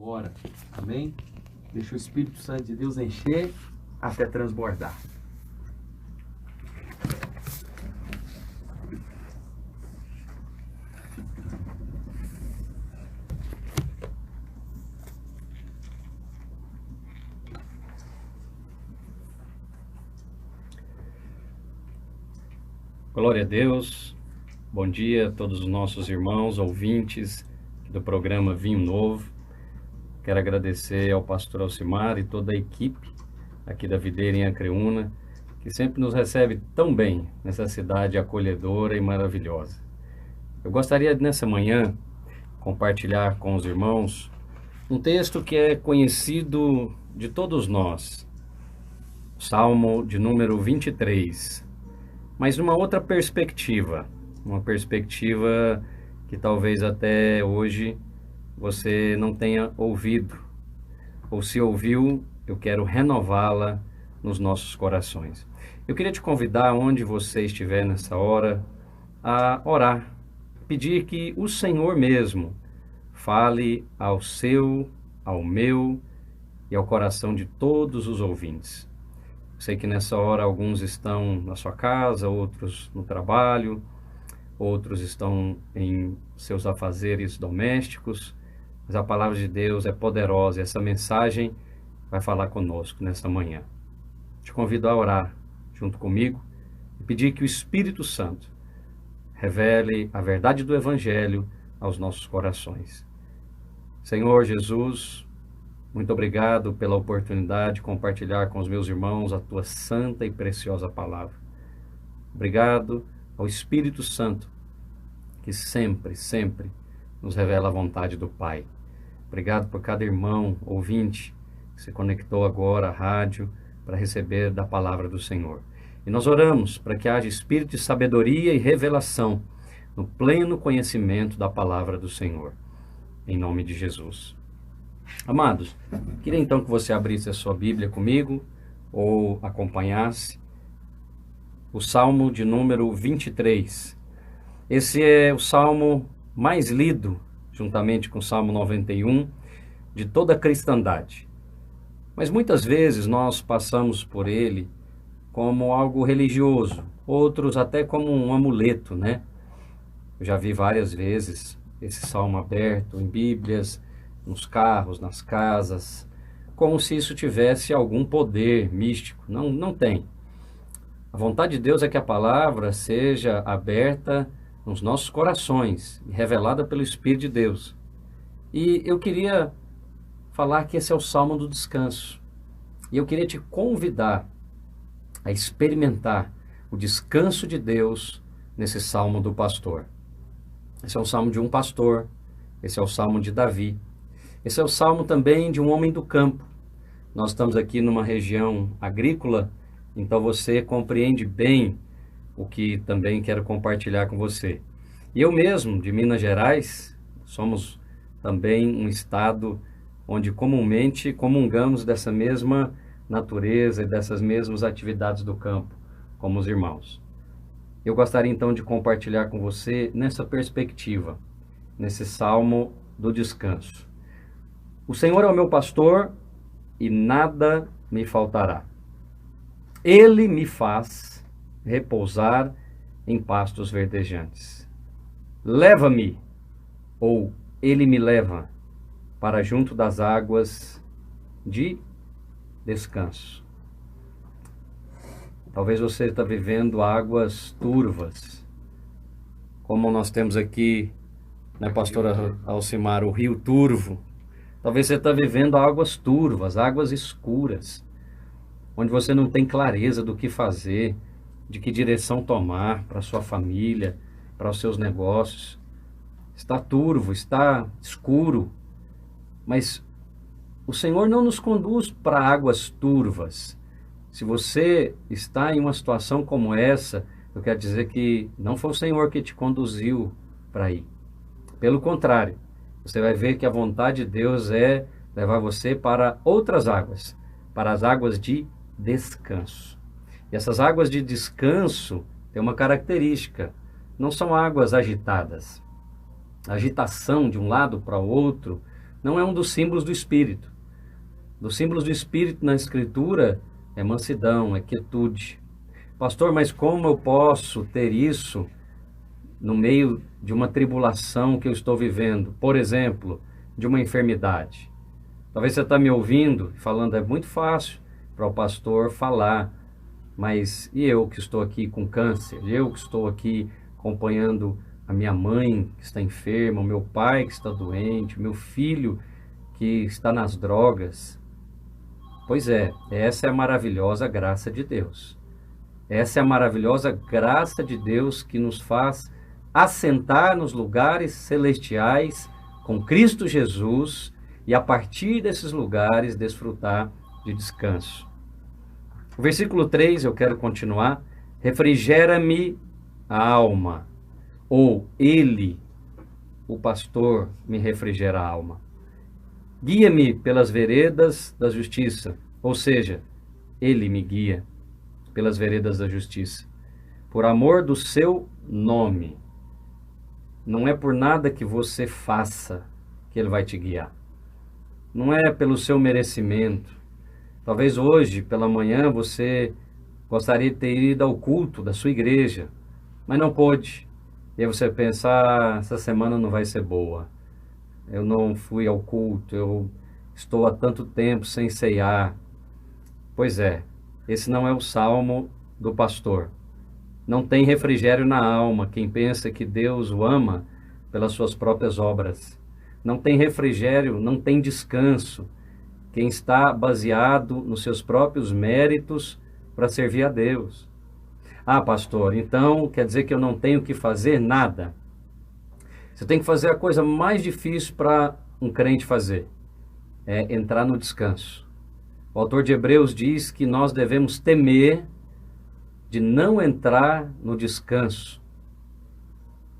agora. Amém? Deixa o Espírito Santo de Deus encher até transbordar. Glória a Deus, bom dia a todos os nossos irmãos, ouvintes do programa Vinho Novo. Quero agradecer ao pastor Alcimar e toda a equipe aqui da Videira em Acreúna, que sempre nos recebe tão bem nessa cidade acolhedora e maravilhosa. Eu gostaria nessa manhã compartilhar com os irmãos um texto que é conhecido de todos nós, Salmo de número 23, mas numa outra perspectiva, uma perspectiva que talvez até hoje você não tenha ouvido, ou se ouviu, eu quero renová-la nos nossos corações. Eu queria te convidar, onde você estiver nessa hora, a orar, pedir que o Senhor mesmo fale ao seu, ao meu e ao coração de todos os ouvintes. Sei que nessa hora alguns estão na sua casa, outros no trabalho, outros estão em seus afazeres domésticos, mas a palavra de Deus é poderosa e essa mensagem vai falar conosco nessa manhã. Te convido a orar junto comigo e pedir que o Espírito Santo revele a verdade do Evangelho aos nossos corações. Senhor Jesus, muito obrigado pela oportunidade de compartilhar com os meus irmãos a tua santa e preciosa palavra. Obrigado ao Espírito Santo, que sempre, sempre nos revela a vontade do Pai. Obrigado por cada irmão, ouvinte, que se conectou agora à rádio para receber da palavra do Senhor. E nós oramos para que haja espírito de sabedoria e revelação no pleno conhecimento da palavra do Senhor. Em nome de Jesus. Amados, queria então que você abrisse a sua Bíblia comigo ou acompanhasse o Salmo de número 23. Esse é o Salmo mais lido, juntamente com o Salmo 91, de toda a cristandade. Mas muitas vezes nós passamos por ele como algo religioso, outros até como um amuleto, né? Eu já vi várias vezes esse salmo aberto em Bíblias, nos carros, nas casas, como se isso tivesse algum poder místico. Não tem. A vontade de Deus é que a palavra seja aberta nos nossos corações e revelada pelo Espírito de Deus. E eu queria falar que esse é o Salmo do descanso. E eu queria te convidar a experimentar o descanso de Deus nesse Salmo do pastor. Esse é o Salmo de um pastor, esse é o Salmo de Davi. Esse é o salmo também de um homem do campo. Nós estamos aqui numa região agrícola, então você compreende bem o que também quero compartilhar com você. E eu mesmo, de Minas Gerais, somos também um estado onde comumente comungamos dessa mesma natureza e dessas mesmas atividades do campo, como os irmãos. Eu gostaria então de compartilhar com você nessa perspectiva, nesse salmo do descanso. O Senhor é o meu pastor e nada me faltará. Ele me faz repousar em pastos verdejantes. Leva-me, ou ele me leva, para junto das águas de descanso. Talvez você está vivendo águas turvas, como nós temos aqui, né, pastora Alcimar, o Rio Turvo. Talvez você está vivendo águas turvas, águas escuras, onde você não tem clareza do que fazer, de que direção tomar para a sua família, para os seus negócios. Está turvo, está escuro, mas o Senhor não nos conduz para águas turvas. Se você está em uma situação como essa, eu quero dizer que não foi o Senhor que te conduziu para aí. Pelo contrário, você vai ver que a vontade de Deus é levar você para outras águas, para as águas de descanso. E essas águas de descanso têm uma característica, não são águas agitadas. A agitação de um lado para o outro não é um dos símbolos do Espírito. Dos símbolos do Espírito na Escritura é mansidão, é quietude. Pastor, mas como eu posso ter isso no meio de uma tribulação que eu estou vivendo? Por exemplo, de uma enfermidade. Talvez você está me ouvindo, falando, é muito fácil para o pastor falar, mas e eu que estou aqui com câncer? Eu que estou aqui acompanhando a minha mãe que está enferma, o meu pai que está doente, o meu filho que está nas drogas. Pois é, essa é a maravilhosa graça de Deus. Essa é a maravilhosa graça de Deus que nos faz assentar nos lugares celestiais com Cristo Jesus e a partir desses lugares desfrutar de descanso. O versículo 3, eu quero continuar. Refrigera-me a alma, ou Ele, o pastor, me refrigera a alma. Guia-me pelas veredas da justiça, ou seja, Ele me guia pelas veredas da justiça, por amor do seu nome. Não é por nada que você faça que Ele vai te guiar. Não é pelo seu merecimento. Talvez hoje, pela manhã, você gostaria de ter ido ao culto da sua igreja, mas não pôde. E aí você pensa, essa semana não vai ser boa. Eu não fui ao culto, eu estou há tanto tempo sem ceiar. Pois é, esse não é o salmo do pastor. Não tem refrigério na alma quem pensa que Deus o ama pelas suas próprias obras. Não tem refrigério, não tem descanso quem está baseado nos seus próprios méritos para servir a Deus. Ah, pastor, então quer dizer que eu não tenho que fazer nada? Você tem que fazer a coisa mais difícil para um crente fazer, é entrar no descanso. O autor de Hebreus diz que nós devemos temer de não entrar no descanso.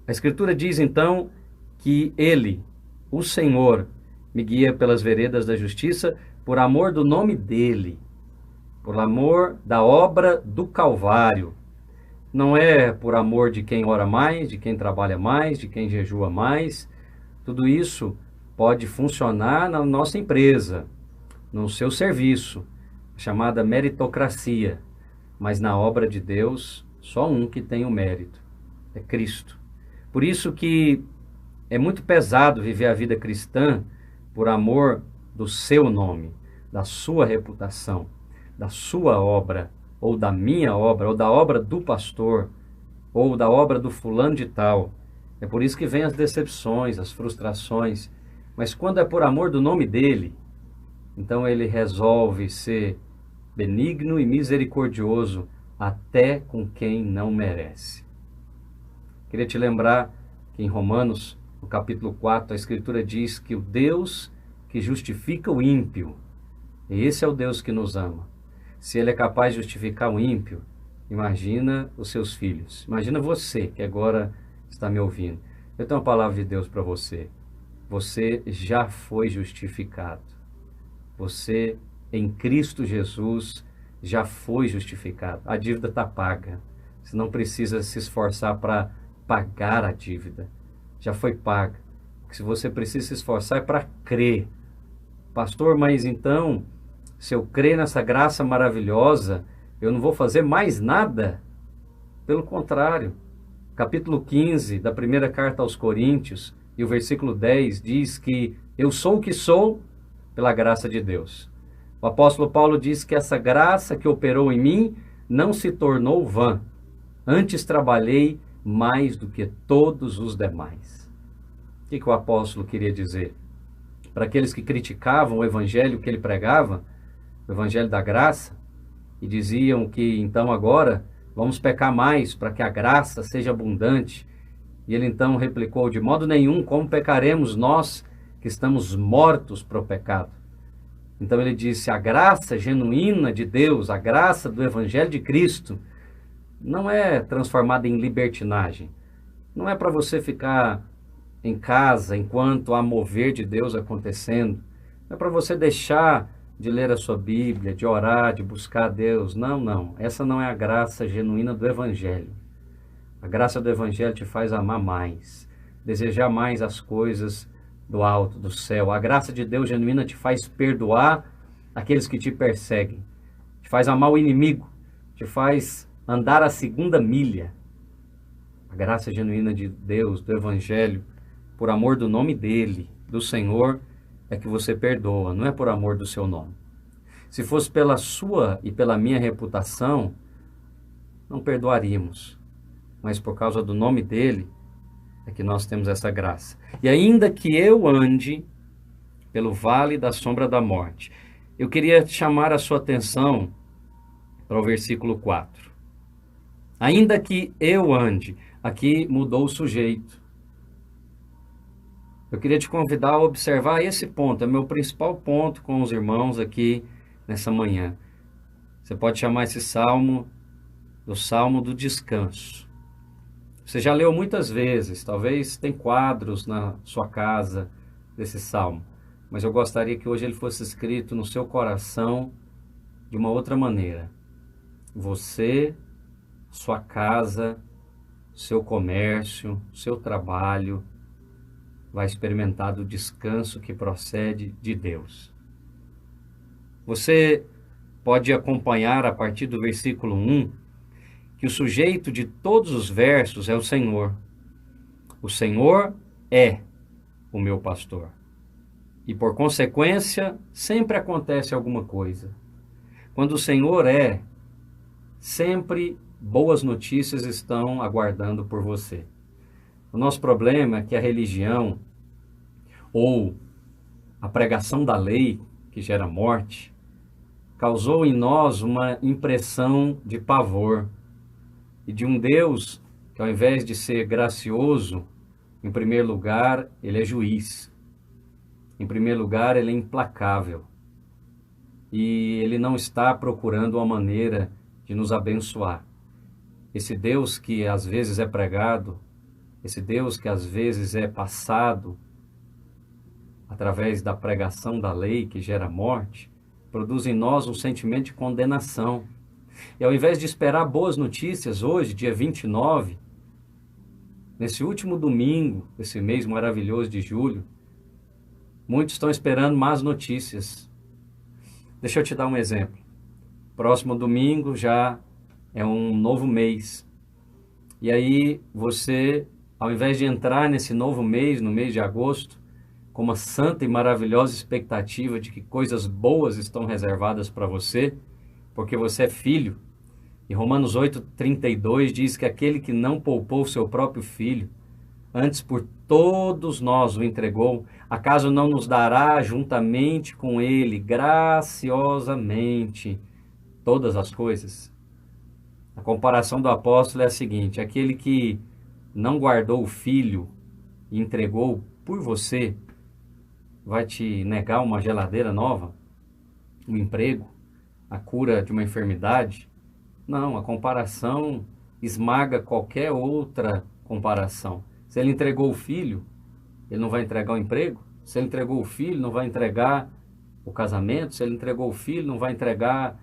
A Escritura diz então que Ele, o Senhor, me guia pelas veredas da justiça por amor do nome dEle, por amor da obra do Calvário. Não é por amor de quem ora mais, de quem trabalha mais, de quem jejua mais. Tudo isso pode funcionar na nossa empresa, no seu serviço, chamada meritocracia. Mas na obra de Deus, só um que tem o mérito, é Cristo. Por isso que é muito pesado viver a vida cristã por amor do seu nome, da sua reputação, da sua obra, ou da minha obra, ou da obra do pastor, ou da obra do fulano de tal. É por isso que vem as decepções, as frustrações. Mas quando é por amor do nome dele, então ele resolve ser benigno e misericordioso até com quem não merece. Queria te lembrar que em Romanos, no capítulo 4, a Escritura diz que o Deus que justifica o ímpio, e esse é o Deus que nos ama. Se Ele é capaz de justificar o ímpio, imagina os seus filhos. Imagina você que agora está me ouvindo. Eu tenho uma palavra de Deus para você. Você já foi justificado. Você, em Cristo Jesus, já foi justificado. A dívida está paga. Você não precisa se esforçar para pagar a dívida. Já foi paga. Se você precisa se esforçar é para crer. Pastor, mas então, se eu crer nessa graça maravilhosa, eu não vou fazer mais nada? Pelo contrário. Capítulo 15 da primeira carta aos Coríntios, e o versículo 10 diz que eu sou o que sou pela graça de Deus. O apóstolo Paulo diz que essa graça que operou em mim não se tornou vã. Antes trabalhei mais do que todos os demais. O que o apóstolo queria dizer? Para aqueles que criticavam o evangelho que ele pregava, o evangelho da graça, e diziam que então agora vamos pecar mais para que a graça seja abundante. E ele então replicou: de modo nenhum, como pecaremos nós que estamos mortos para o pecado? Então ele disse: a graça genuína de Deus, a graça do evangelho de Cristo, não é transformada em libertinagem. Não é para você ficar em casa enquanto há mover de Deus acontecendo. Não é para você deixar de ler a sua Bíblia, de orar, de buscar a Deus. Não, não. Essa não é a graça genuína do evangelho. A graça do evangelho te faz amar mais, desejar mais as coisas do alto do céu. A graça de Deus genuína te faz perdoar aqueles que te perseguem, te faz amar o inimigo, te faz andar a segunda milha. A graça genuína de Deus, do Evangelho, por amor do nome dele, do Senhor, é que você perdoa, não é por amor do seu nome. Se fosse pela sua e pela minha reputação, não perdoaríamos. Mas por causa do nome dele, é que nós temos essa graça. E ainda que eu ande pelo vale da sombra da morte, eu queria chamar a sua atenção para o versículo 4. Ainda que eu ande, aqui mudou o sujeito. Eu queria te convidar a observar esse ponto, é meu principal ponto com os irmãos aqui nessa manhã. Você pode chamar esse salmo do Salmo do Descanso. Você já leu muitas vezes, talvez tem quadros na sua casa desse salmo, mas eu gostaria que hoje ele fosse escrito no seu coração de uma outra maneira. Você, sua casa, seu comércio, seu trabalho, vai experimentar do descanso que procede de Deus. Você pode acompanhar a partir do versículo 1, que o sujeito de todos os versos é o Senhor. O Senhor é o meu pastor. E por consequência, sempre acontece alguma coisa. Quando o Senhor é, sempre boas notícias estão aguardando por você. O nosso problema é que a religião ou a pregação da lei, que gera morte, causou em nós uma impressão de pavor e de um Deus que, ao invés de ser gracioso, em primeiro lugar, ele é juiz. Em primeiro lugar, ele é implacável. E ele não está procurando uma maneira de nos abençoar. Esse Deus que às vezes é pregado, esse Deus que às vezes é passado através da pregação da lei que gera morte, produz em nós um sentimento de condenação. E ao invés de esperar boas notícias hoje, dia 29, nesse último domingo, esse mês maravilhoso de julho, muitos estão esperando más notícias. Deixa eu te dar um exemplo. Próximo domingo já é um novo mês. E aí você, ao invés de entrar nesse novo mês, no mês de agosto, com uma santa e maravilhosa expectativa de que coisas boas estão reservadas para você, porque você é filho. E Romanos 8,32 diz que aquele que não poupou seu próprio filho, antes por todos nós o entregou, acaso não nos dará juntamente com ele, graciosamente, todas as coisas? A comparação do apóstolo é a seguinte: aquele que não guardou o filho e entregou por você, vai te negar uma geladeira nova, um emprego, a cura de uma enfermidade? Não, a comparação esmaga qualquer outra comparação. Se ele entregou o filho, ele não vai entregar o emprego? Se ele entregou o filho, não vai entregar o casamento? Se ele entregou o filho, não vai entregar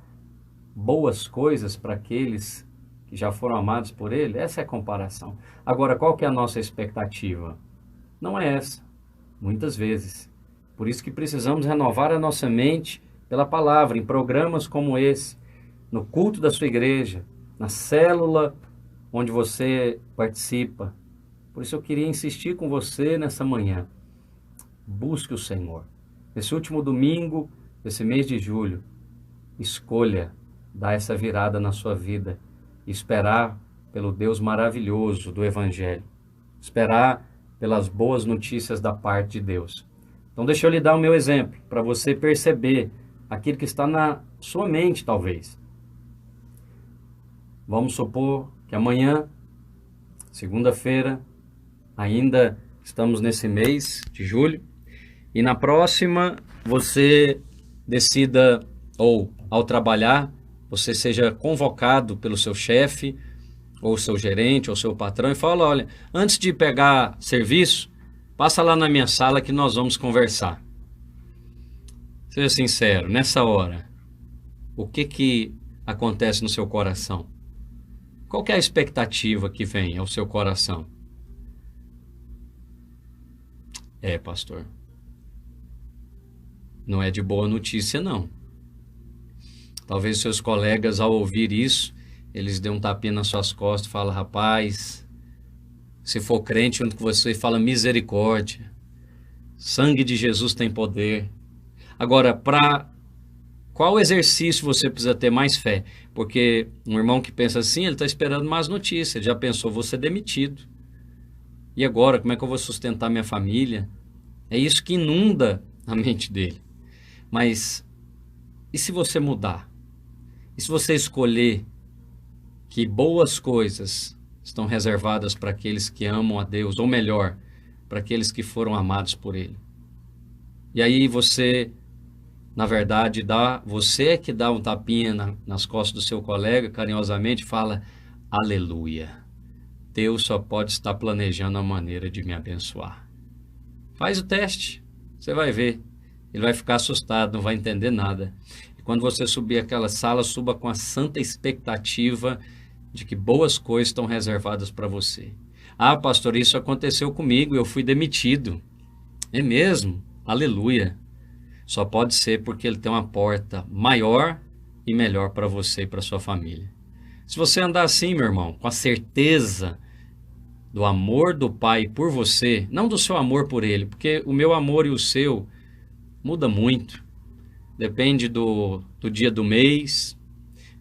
boas coisas para aqueles que já foram amados por ele? Essa é a comparação. Agora, qual que é a nossa expectativa? Não é essa, muitas vezes. Por isso que precisamos renovar a nossa mente pela palavra, em programas como esse, no culto da sua igreja, na célula onde você participa. Por isso eu queria insistir com você nessa manhã. Busque o Senhor. Nesse último domingo, desse mês de julho, escolha dar essa virada na sua vida e esperar pelo Deus maravilhoso do Evangelho. Esperar pelas boas notícias da parte de Deus. Então deixa eu lhe dar o meu exemplo, para você perceber aquilo que está na sua mente, talvez. Vamos supor que amanhã, segunda-feira, ainda estamos nesse mês de julho, e na próxima você decida, ou ao trabalhar, você seja convocado pelo seu chefe, ou seu gerente, ou seu patrão, e fala: olha, antes de pegar serviço, passa lá na minha sala que nós vamos conversar. Seja sincero, nessa hora, o que acontece no seu coração? Qual que é a expectativa que vem ao seu coração? Pastor, não é de boa notícia, não. Talvez seus colegas, ao ouvir isso, eles dêem um tapinha nas suas costas e falam: rapaz, se for crente junto com você, fala misericórdia. Sangue de Jesus tem poder. Agora, para qual exercício você precisa ter mais fé? Porque um irmão que pensa assim, ele está esperando más notícias. Ele já pensou: vou ser demitido. E agora, como é que eu vou sustentar minha família? É isso que inunda a mente dele. Mas e se você mudar? E se você escolher que boas coisas estão reservadas para aqueles que amam a Deus, ou melhor, para aqueles que foram amados por Ele? E aí você, na verdade, você é que dá um tapinha nas costas do seu colega, carinhosamente, e fala: aleluia, Deus só pode estar planejando a maneira de me abençoar. Faz o teste, você vai ver. Ele vai ficar assustado, não vai entender nada. E quando você subir aquela sala, suba com a santa expectativa de que boas coisas estão reservadas para você. Ah, pastor, isso aconteceu comigo, eu fui demitido. É mesmo? Aleluia. Só pode ser porque ele tem uma porta maior e melhor para você e para sua família. Se você andar assim, meu irmão, com a certeza do amor do Pai por você, não do seu amor por Ele, porque o meu amor e o seu muda muito. Depende do dia do mês.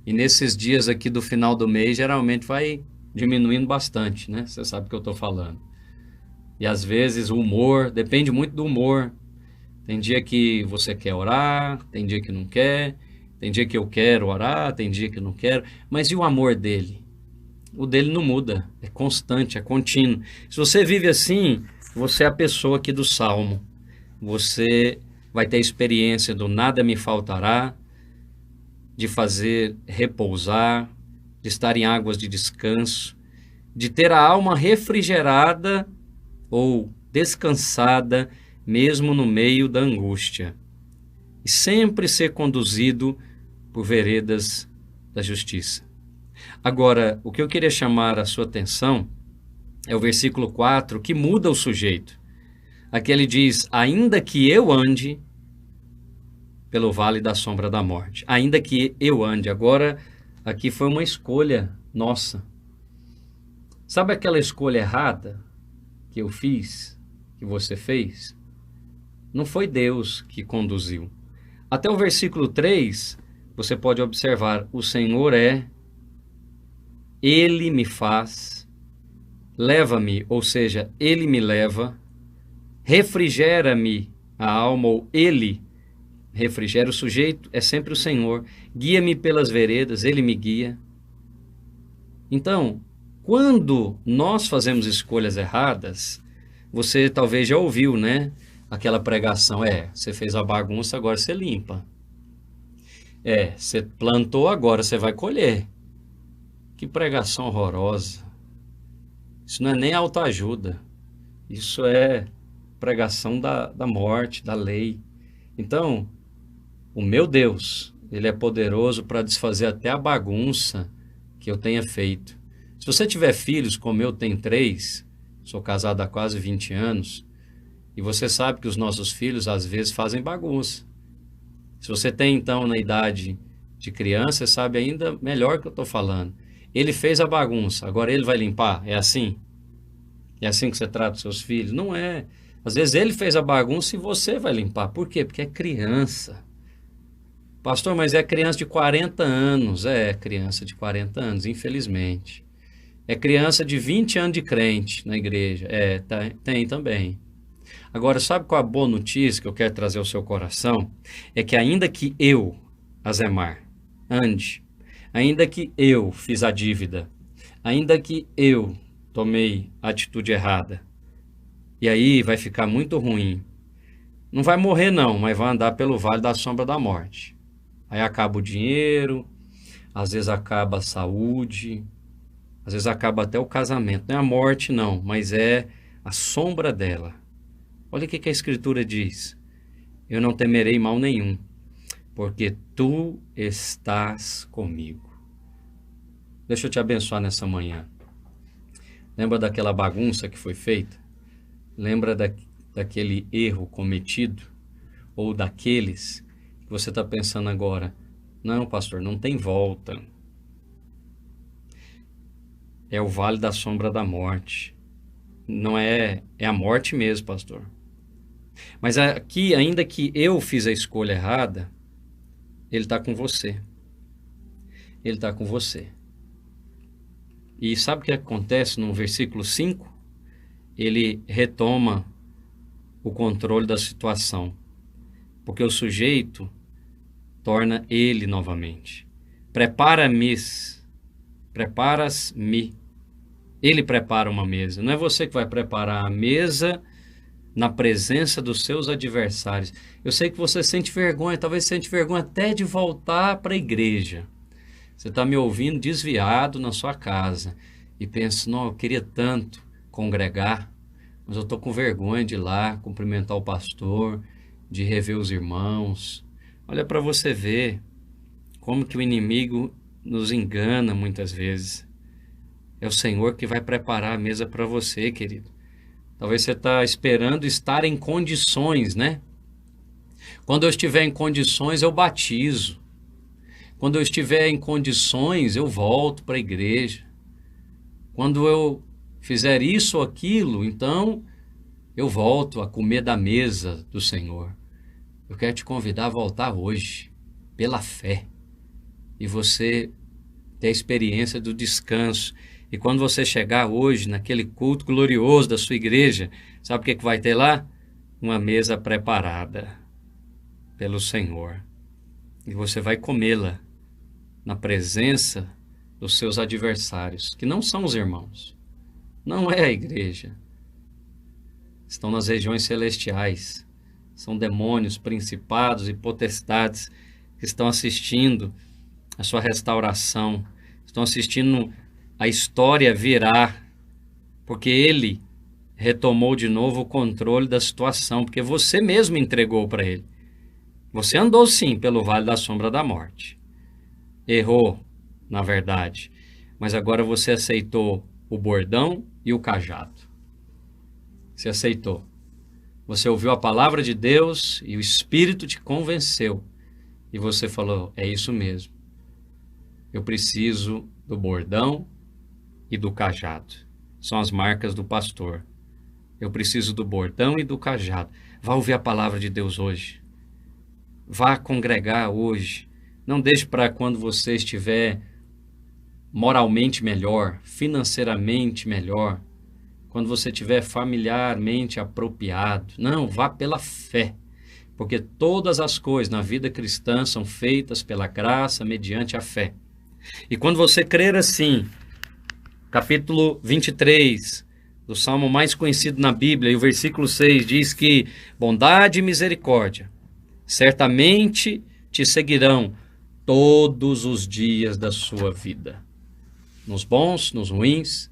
E nesses dias aqui do final do mês, geralmente vai diminuindo bastante, né? Você sabe o que eu estou falando. E às vezes o humor, depende muito do humor. Tem dia que você quer orar, tem dia que não quer, tem dia que eu quero orar, tem dia que não quero. Mas e o amor dele? O dele não muda, é constante, é contínuo. Se você vive assim, você é a pessoa aqui do Salmo. Você vai ter a experiência do nada me faltará, de fazer repousar, de estar em águas de descanso, de ter a alma refrigerada ou descansada, mesmo no meio da angústia, e sempre ser conduzido por veredas da justiça. Agora, o que eu queria chamar a sua atenção é o versículo 4, que muda o sujeito. Aqui ele diz: ainda que eu ande pelo vale da sombra da morte. Ainda que eu ande. Agora, aqui foi uma escolha nossa. Sabe aquela escolha errada que eu fiz, que você fez? Não foi Deus que conduziu. Até o versículo 3, você pode observar: o Senhor Ele me faz, leva-me, ou seja, Ele me leva, refrigera-me a alma, ou Ele refrigera. O sujeito é sempre o Senhor. Guia-me pelas veredas, Ele me guia. Então, quando nós fazemos escolhas erradas, você talvez já ouviu, né? Aquela pregação: você fez a bagunça, agora você limpa. Você plantou, agora você vai colher. Que pregação horrorosa. Isso não é nem autoajuda. Isso é pregação da morte, da lei. Então, o meu Deus, Ele é poderoso para desfazer até a bagunça que eu tenha feito. Se você tiver filhos, como eu tenho 3, sou casado há quase 20 anos, e você sabe que os nossos filhos às vezes fazem bagunça. Se você tem então na idade de criança, você sabe ainda melhor que eu estou falando. Ele fez a bagunça, agora ele vai limpar? É assim? É assim que você trata os seus filhos? Não é. Às vezes ele fez a bagunça e você vai limpar. Por quê? Porque é criança. Pastor, mas é criança de 40 anos. É criança de 40 anos, infelizmente. É criança de 20 anos de crente na igreja. Tem também. Agora, sabe qual a boa notícia que eu quero trazer ao seu coração? É que ainda que eu, Azemar, ande, ainda que eu fiz a dívida, ainda que eu tomei a atitude errada, e aí vai ficar muito ruim. Não vai morrer não, mas vai andar pelo vale da sombra da morte. Aí acaba o dinheiro, às vezes acaba a saúde, às vezes acaba até o casamento. Não é a morte não, mas é a sombra dela. Olha o que a Escritura diz: eu não temerei mal nenhum, porque tu estás comigo. Deixa eu te abençoar nessa manhã. Lembra daquela bagunça que foi feita? Lembra daquele erro cometido? ou daqueles que você está pensando agora, não, pastor, não tem volta. É o vale da sombra da morte. Não é a morte mesmo, pastor. Mas aqui, ainda que eu fiz a escolha errada, ele está com você. Ele está com você. E sabe o que acontece no versículo 5? Ele retoma o controle da situação. Porque o sujeito torna ele novamente. Preparas-me. Ele prepara uma mesa. Não é você que vai preparar a mesa na presença dos seus adversários. Eu sei que você sente vergonha, talvez sente vergonha até de voltar para a igreja. Você está me ouvindo desviado na sua casa e pensa, não, eu queria tanto congregar, mas eu estou com vergonha de ir lá cumprimentar o pastor, de rever os irmãos. Olha para você ver como que o inimigo nos engana muitas vezes. É o Senhor que vai preparar a mesa para você, querido. Talvez você está esperando estar em condições, né? Quando eu estiver em condições, eu batizo. Quando eu estiver em condições, eu volto para a igreja. Quando eu fizer isso ou aquilo, então eu volto a comer da mesa do Senhor. Eu quero te convidar a voltar hoje, pela fé. E você ter a experiência do descanso. E quando você chegar hoje naquele culto glorioso da sua igreja, sabe o que vai ter lá? Uma mesa preparada pelo Senhor. E você vai comê-la na presença dos seus adversários, que não são os irmãos, não é a igreja. Estão nas regiões celestiais. São demônios, principados e potestades que estão assistindo a sua restauração, estão assistindo a história virar, porque ele retomou de novo o controle da situação, porque você mesmo entregou para ele. Você andou sim pelo vale da sombra da morte. Errou, na verdade, mas agora você aceitou o bordão e o cajado. Você aceitou. Você ouviu a palavra de Deus e o Espírito te convenceu. E você falou, é isso mesmo. Eu preciso do bordão e do cajado. São as marcas do pastor. Eu preciso do bordão e do cajado. Vá ouvir a palavra de Deus hoje. Vá congregar hoje. Não deixe para quando você estiver moralmente melhor, financeiramente melhor, quando você estiver familiarmente apropriado. Não, vá pela fé. Porque todas as coisas na vida cristã são feitas pela graça mediante a fé. E quando você crer assim, capítulo 23, do salmo mais conhecido na Bíblia, e o versículo 6 diz que bondade e misericórdia certamente te seguirão todos os dias da sua vida. Nos bons, nos ruins,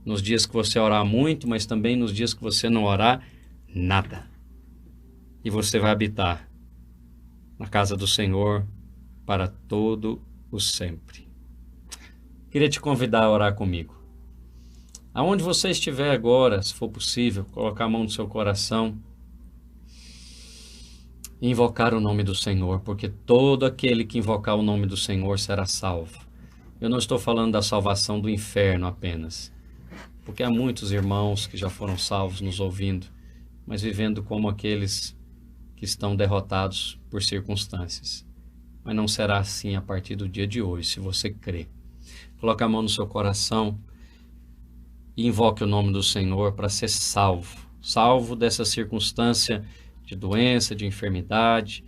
nos dias que você orar muito, mas também nos dias que você não orar, nada. E você vai habitar na casa do Senhor para todo o sempre. Queria te convidar a orar comigo. Aonde você estiver agora, se for possível, colocar a mão no seu coração e invocar o nome do Senhor, porque todo aquele que invocar o nome do Senhor será salvo. Eu não estou falando da salvação do inferno apenas, porque há muitos irmãos que já foram salvos nos ouvindo, mas vivendo como aqueles que estão derrotados por circunstâncias. Mas não será assim a partir do dia de hoje, se você crê. Coloque a mão no seu coração e invoque o nome do Senhor para ser salvo. Salvo dessa circunstância de doença, de enfermidade.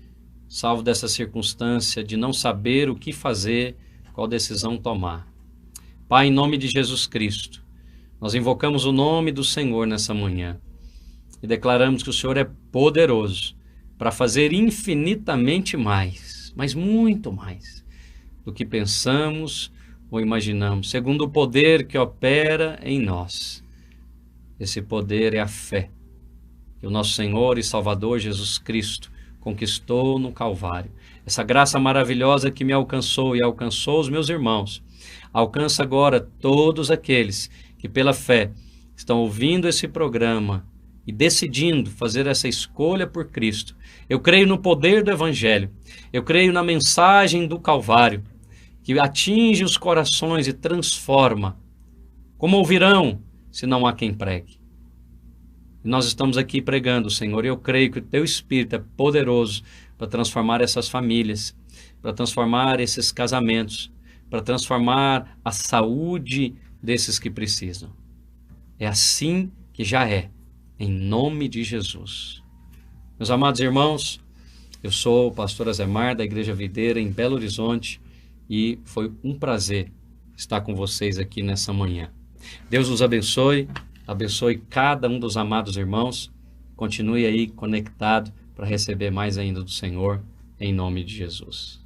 Salvo dessa circunstância de não saber o que fazer, qual decisão tomar. Pai, em nome de Jesus Cristo, nós invocamos o nome do Senhor nessa manhã e declaramos que o Senhor é poderoso para fazer infinitamente mais, mas muito mais, do que pensamos ou imaginamos, segundo o poder que opera em nós. Esse poder é a fé que o nosso Senhor e Salvador Jesus Cristo conquistou no Calvário. Essa graça maravilhosa que me alcançou e alcançou os meus irmãos, alcança agora todos aqueles que pela fé estão ouvindo esse programa e decidindo fazer essa escolha por Cristo. Eu creio no poder do Evangelho, eu creio na mensagem do Calvário, que atinge os corações e transforma. Como ouvirão se não há quem pregue? E nós estamos aqui pregando, Senhor, e eu creio que o Teu Espírito é poderoso para transformar essas famílias, para transformar esses casamentos, para transformar a saúde desses que precisam. É assim que já é, em nome de Jesus. Meus amados irmãos, eu sou o pastor Azemar da Igreja Videira em Belo Horizonte e foi um prazer estar com vocês aqui nessa manhã. Deus os abençoe, abençoe cada um dos amados irmãos. Continue aí conectado para receber mais ainda do Senhor, em nome de Jesus.